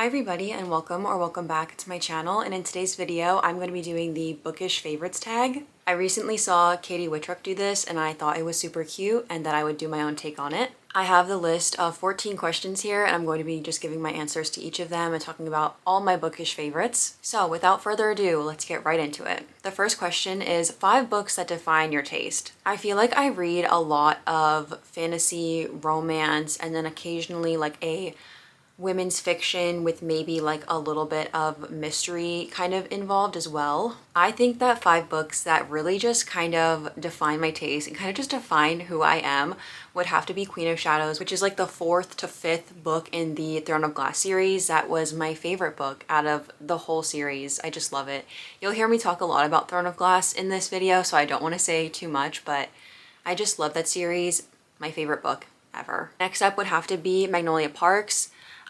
Hi everybody and welcome back to my channel, and in today's video I'm going to be doing the Bookish favorites tag. I recently saw Katie Whitruck do this and I thought it was super cute and that I would do my own take on it. I have the list of 14 questions here and I'm going to be just giving my answers to each of them and talking about all my bookish favorites. So without further ado, let's get right into it. The first question is 5 books that define your taste. I feel like I read a lot of fantasy, romance, and then occasionally like a women's fiction with maybe like a little bit of mystery kind of involved as well. I think that 5 books that really just kind of define my taste and kind of just define who I am would have to be Queen of Shadows, which is like the 4th to 5th book in the Throne of Glass series. That was my favorite book out of the whole series. I just love it. You'll hear me talk a lot about Throne of Glass in this video, so I don't want to say too much, but I just love that series. My favorite book ever. Next up would have to be Magnolia Parks.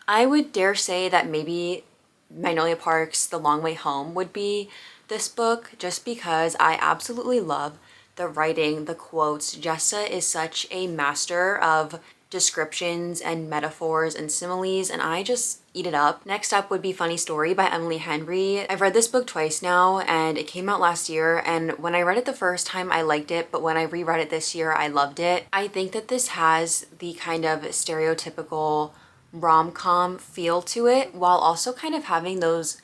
I would dare say that maybe Magnolia Parks, The Long Way Home would be this book, just because I absolutely love the writing, the quotes. Jessa is such a master of descriptions and metaphors and similes, and I just eat it up. Next up would be Funny Story by Emily Henry. I've read this book twice now and it came out last year, and when I read it the first time I liked it, but when I reread it this year I loved it. I think that this has the kind of stereotypical rom-com feel to it while also kind of having those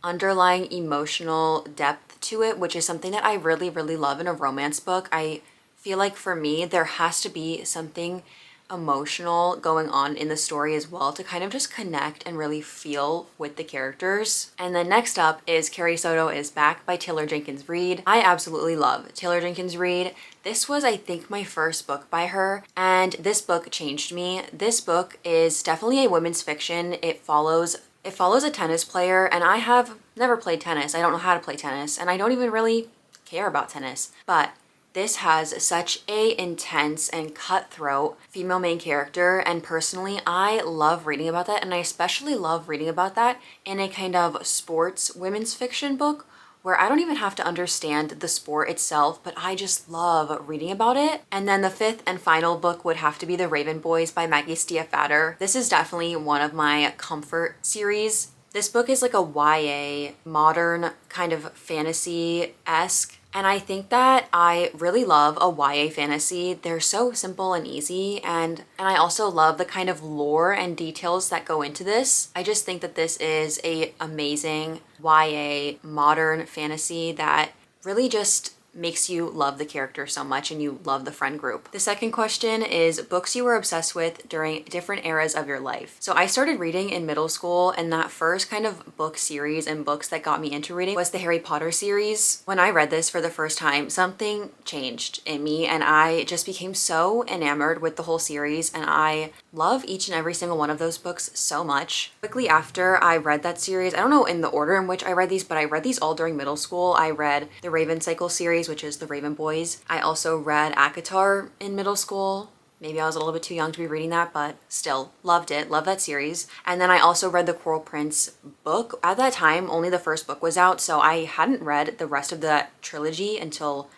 underlying emotional depth to it, which is something that I really love in a romance book. I feel like for me there has to be something emotional going on in the story as well to kind of just connect and really feel with the characters. And then next up is Carrie Soto is Back by Taylor Jenkins Reid. I absolutely love Taylor Jenkins Reid. This was, I think, my first book by her, and this book changed me. This book is definitely a women's fiction. It follows a tennis player, and I have never played tennis. I don't know how to play tennis, and I don't even really care about tennis, but this has such a intense and cutthroat female main character, and personally I love reading about that, and I especially love reading about that in a kind of sports women's fiction book where I don't even have to understand the sport itself, but I just love reading about it. And then the 5th and final book would have to be The Raven Boys by Maggie Stiefvater. This is definitely one of my comfort series. This book is like a YA, modern kind of fantasy-esque, and I think that I really love a YA fantasy. They're so simple and easy, and I also love the kind of lore and details that go into this. I just think that this is a amazing YA modern fantasy that really just makes you love the character so much and you love the friend group. The second question is books you were obsessed with during different eras of your life. So I started reading in middle school, and that first kind of book series and books that got me into reading was the Harry Potter series. When I read this for the first time, something changed in me and I just became so enamored with the whole series, and I love each and every single one of those books so much. Quickly after I read that series, I don't know in the order in which I read these, but I read these all during middle school. I read the Raven Cycle series, which is the Raven Boys. I also read ACOTAR in middle school. Maybe I was a little bit too young to be reading that, but still loved it, love that series. And then I also read the Coral Prince book. At that time, only the first book was out, so I hadn't read the rest of the trilogy until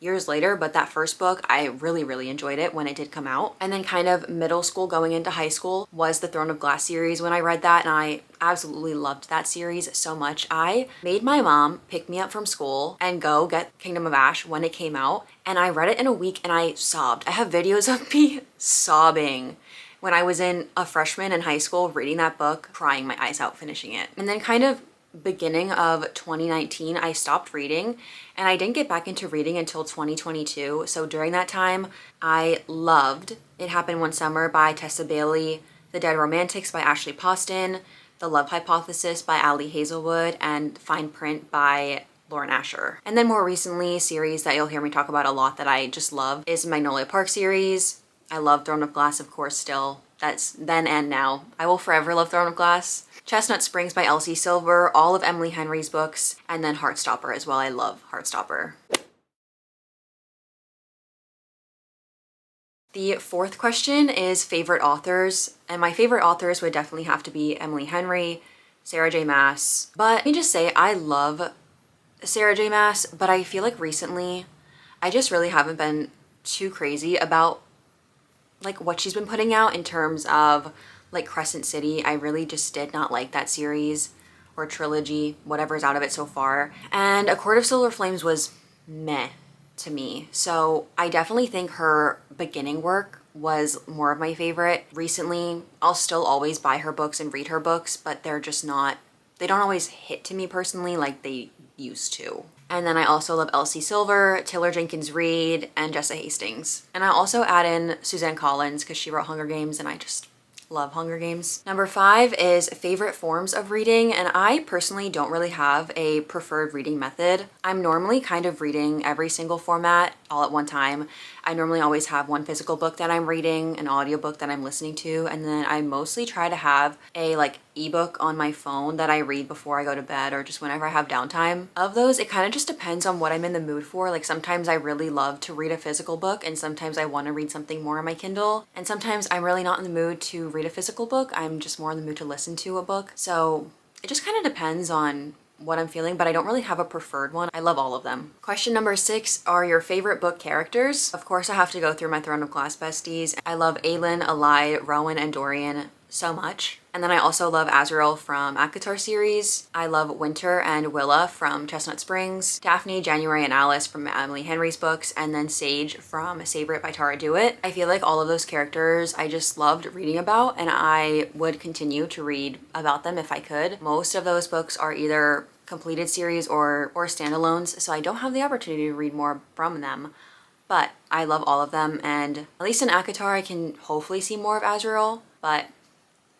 years later, but that first book, I really enjoyed it when it did come out. And then kind of middle school going into high school was the Throne of Glass series when I read that, and I absolutely loved that series so much. I made my mom pick me up from school and go get Kingdom of Ash when it came out, and I read it in a week and I sobbed. I have videos of me sobbing when I was a freshman in high school reading that book, crying my eyes out finishing it. And then kind of beginning of 2019 I stopped reading, and I didn't get back into reading until 2022. So during that time I loved It Happened One Summer by Tessa Bailey, The Dead Romantics by Ashley Poston, The Love Hypothesis by Ali Hazelwood, and Fine Print by Lauren Asher. And then more recently, a series that you'll hear me talk about a lot that I just love is Magnolia Park series. I love Throne of Glass, of course, still. That's then and now. I will forever love Throne of Glass. Chestnut Springs by Elsie Silver, all of Emily Henry's books, and then Heartstopper as well. I love Heartstopper. The 4th question is favorite authors, and my favorite authors would definitely have to be Emily Henry, Sarah J Maas. But let me just say I love Sarah J Maas, but I feel like recently I just really haven't been too crazy about like what she's been putting out in terms of like Crescent City. I really just did not like that series or trilogy, whatever's out of it so far. And A Court of Silver Flames was meh to me. So I definitely think her beginning work was more of my favorite. Recently, I'll still always buy her books and read her books, but they're just not, they don't always hit to me personally like they used to. And then I also love Elsie Silver, Taylor Jenkins Reid, and Jessa Hastings. And I also add in Suzanne Collins because she wrote Hunger Games and I just love Hunger Games. Number 5 is favorite forms of reading, and I personally don't really have a preferred reading method. I'm normally kind of reading every single format all at one time. I normally always have one physical book that I'm reading, an audiobook that I'm listening to, and then I mostly try to have a ebook on my phone that I read before I go to bed or just whenever I have downtime. Of those, it kind of just depends on what I'm in the mood for. Like sometimes I really love to read a physical book and sometimes I want to read something more on my Kindle. And sometimes I'm really not in the mood to read a physical book. I'm just more in the mood to listen to a book. So it just kind of depends on what I'm feeling, but I don't really have a preferred one. I love all of them. Question number 6 are your favorite book characters. Of course, I have to go through my Throne of Glass besties. I love Aelin, Alai, Rowan, and Dorian so much. And then I also love Azriel from ACOTAR series. I love Winter and Willa from Chestnut Springs, Daphne, January, and Alice from Emily Henry's books, and then Sage from Savor It by Tara Dewitt. I feel like all of those characters I just loved reading about, and I would continue to read about them if I could. Most of those books are either completed series or standalones, so I don't have the opportunity to read more from them. But I love all of them, and at least in ACOTAR I can hopefully see more of Azriel, but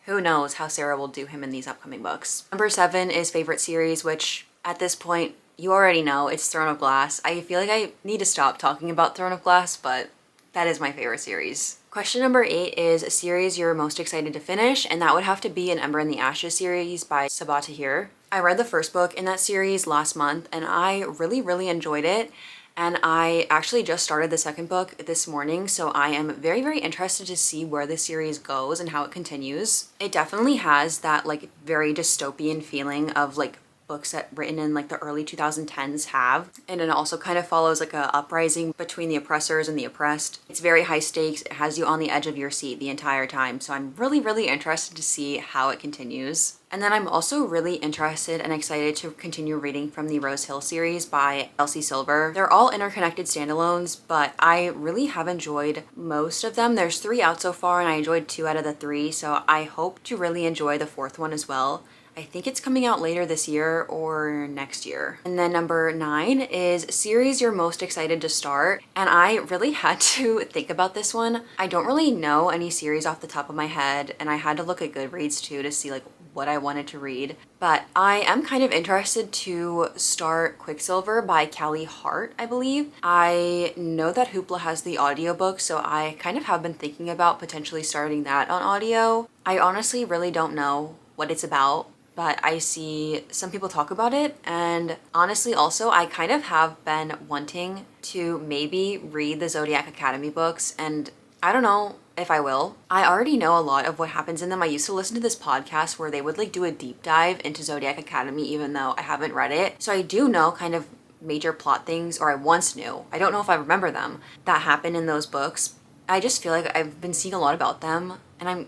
who knows how Sarah will do him in these upcoming books. Number 7 is favorite series, which at this point, you already know, it's Throne of Glass. I feel like I need to stop talking about Throne of Glass, but that is my favorite series. Question number 8 is a series you're most excited to finish, and that would have to be An Ember in the Ashes series by Sabaa Tahir. I read the first book in that series last month, and I really enjoyed it. And I actually just started the second book this morning, so I am very interested to see where the series goes and how it continues. It definitely has that very dystopian feeling of books that written in the early 2010s have. And it also kind of follows a uprising between the oppressors and the oppressed. It's very high stakes. It has you on the edge of your seat the entire time. So I'm really interested to see how it continues. And then I'm also really interested and excited to continue reading from the Rose Hill series by Elsie Silver. They're all interconnected standalones, but I really have enjoyed most of them. There's 3 out so far, and I enjoyed 2 out of the 3, so I hope to really enjoy the 4th one as well. I think it's coming out later this year or next year. And then number 9 is series you're most excited to start. And I really had to think about this one. I don't really know any series off the top of my head, and I had to look at Goodreads too to see what I wanted to read. But I am kind of interested to start Quicksilver by Callie Hart, I believe. I know that Hoopla has the audiobook, so I kind of have been thinking about potentially starting that on audio. I honestly really don't know what it's about, but I see some people talk about it, and honestly also I kind of have been wanting to maybe read the Zodiac Academy books, and I don't know if I will. I already know a lot of what happens in them. I used to listen to this podcast where they would do a deep dive into Zodiac Academy even though I haven't read it. So I do know kind of major plot things, or I once knew. I don't know if I remember them, that happened in those books. I just feel like I've been seeing a lot about them, and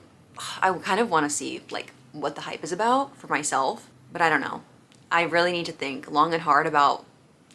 I kind of want to see what the hype is about for myself, but I don't know. I really need to think long and hard about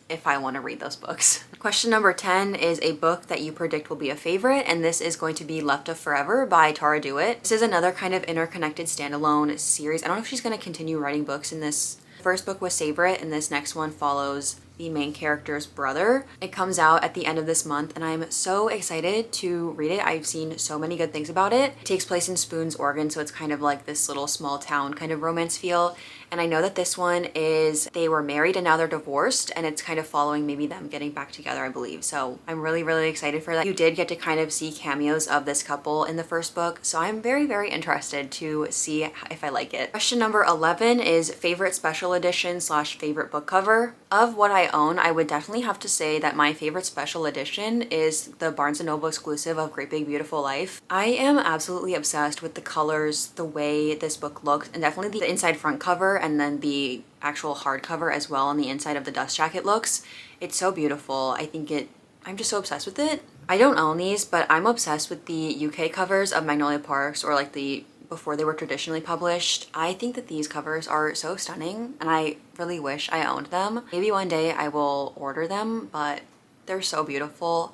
if I want to read those books. Question number 10 is a book that you predict will be a favorite, and this is going to be Left of Forever by Tara Dewitt. This is another kind of interconnected standalone series. I don't know if she's going to continue writing books in this. The first book was Savor It, and this next one follows the main character's brother. It comes out at the end of this month, and I'm so excited to read it. I've seen so many good things about it. It takes place in Spoons, Oregon, so it's kind of like this little small town kind of romance feel. And I know that this one is they were married and now they're divorced, and it's kind of following maybe them getting back together, I believe. So I'm really excited for that. You did get to kind of see cameos of this couple in the first book, so I'm very interested to see if I like it. Question number 11 is favorite special edition / favorite book cover. Of what I own, I would definitely have to say that my favorite special edition is the Barnes & Noble exclusive of Great Big Beautiful Life. I am absolutely obsessed with the colors, the way this book looks, and definitely the inside front cover, and then the actual hardcover as well on the inside of the dust jacket looks. It's so beautiful. I'm just so obsessed with it. I don't own these, but I'm obsessed with the UK covers of Magnolia Parks or the before they were traditionally published. I think that these covers are so stunning and I really wish I owned them. Maybe one day I will order them, but they're so beautiful.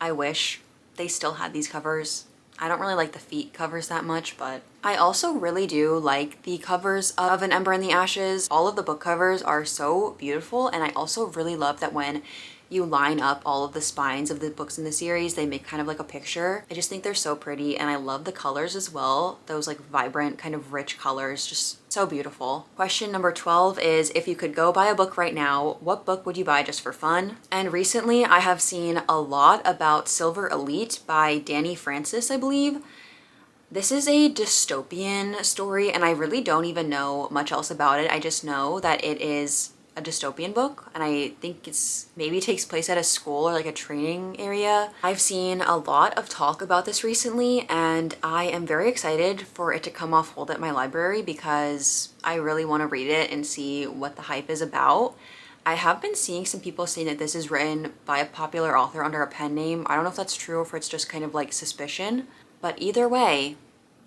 I wish they still had these covers. I don't really like the feet covers that much, but I also really do like the covers of An Ember in the Ashes. All of the book covers are so beautiful, and I also really love that when you line up all of the spines of the books in the series, they make kind of like a picture. I just think they're so pretty, and I love the colors as well. Those like vibrant kind of rich colors, just so beautiful. Question number 12 is, if you could go buy a book right now, what book would you buy just for fun? And recently I have seen a lot about Silver Elite by Danny Francis, I believe. This is a dystopian story, and I really don't even know much else about it. I just know that it is a dystopian book, and I think it's maybe takes place at a school or like a training area. I've seen a lot of talk about this recently, and I am very excited for it to come off hold at my library because I really want to read it and see what the hype is about. I have been seeing some people saying that this is written by a popular author under a pen name. I don't know if that's true or if it's just kind of like suspicion, but either way,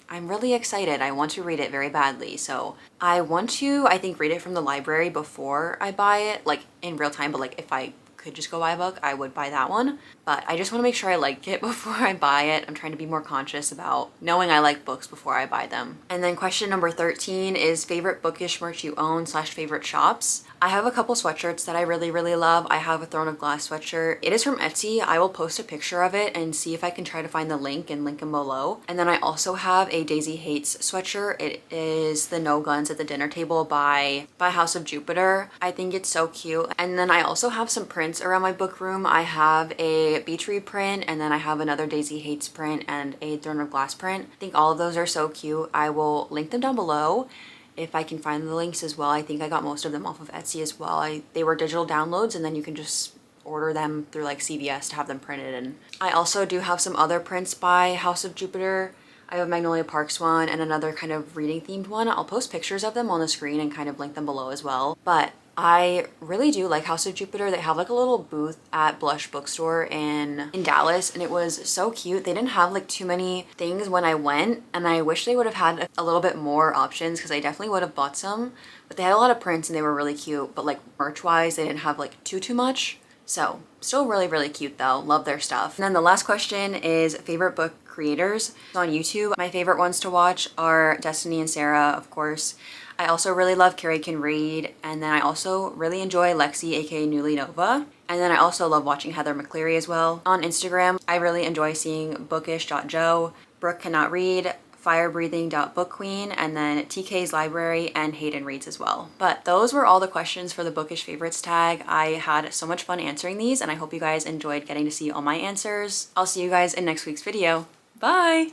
I'm really excited. I want to read it very badly. So I want to, I think, read it from the library before I buy it, like in real time, but like if I could just go buy a book, I would buy that one. But I just want to make sure I like it before I buy it. I'm trying to be more conscious about knowing I like books before I buy them. And then question number 13 is favorite bookish merch you own / favorite shops. I have a couple sweatshirts that I really love. I have a Throne of Glass sweatshirt. It is from Etsy. I will post a picture of it and see if I can try to find the link and link them below. And then I also have a Daisy Hates sweatshirt. It is the No Guns at the Dinner Table by House of Jupiter. I think it's so cute. And then I also have some prints around my book room. I have a Beach Read print, and then I have another Daisy Hates print and a Throne of Glass print. I think all of those are so cute. I will link them down below if I can find the links as well. I think I got most of them off of Etsy as well. They were digital downloads, and then you can just order them through like CVS to have them printed. And I also do have some other prints by House of Jupiter. I have a Magnolia Parks one and another kind of reading themed one. I'll post pictures of them on the screen and kind of link them below as well. But I really do like House of Jupiter. They have like a little booth at Blush Bookstore in Dallas, and it was so cute. They didn't have like too many things when I went, and I wish they would have had a little bit more options because I definitely would have bought some. But they had a lot of prints and they were really cute, but like merch wise they didn't have like too much. So still really cute though. Love their stuff. And then the last question is favorite book creators on YouTube. My favorite ones to watch are Destiny and Sarah, of course. I also really love Carrie Can Read, and then I also really enjoy Lexi, aka Newly Nova. And then I also love watching Heather McCleary as well. On Instagram, I really enjoy seeing bookish.joe, Brooke Cannot Read, firebreathing.bookqueen, and then TK's Library and Hayden Reads as well. But those were all the questions for the Bookish Favorites tag. I had so much fun answering these, and I hope you guys enjoyed getting to see all my answers. I'll see you guys in next week's video. Bye!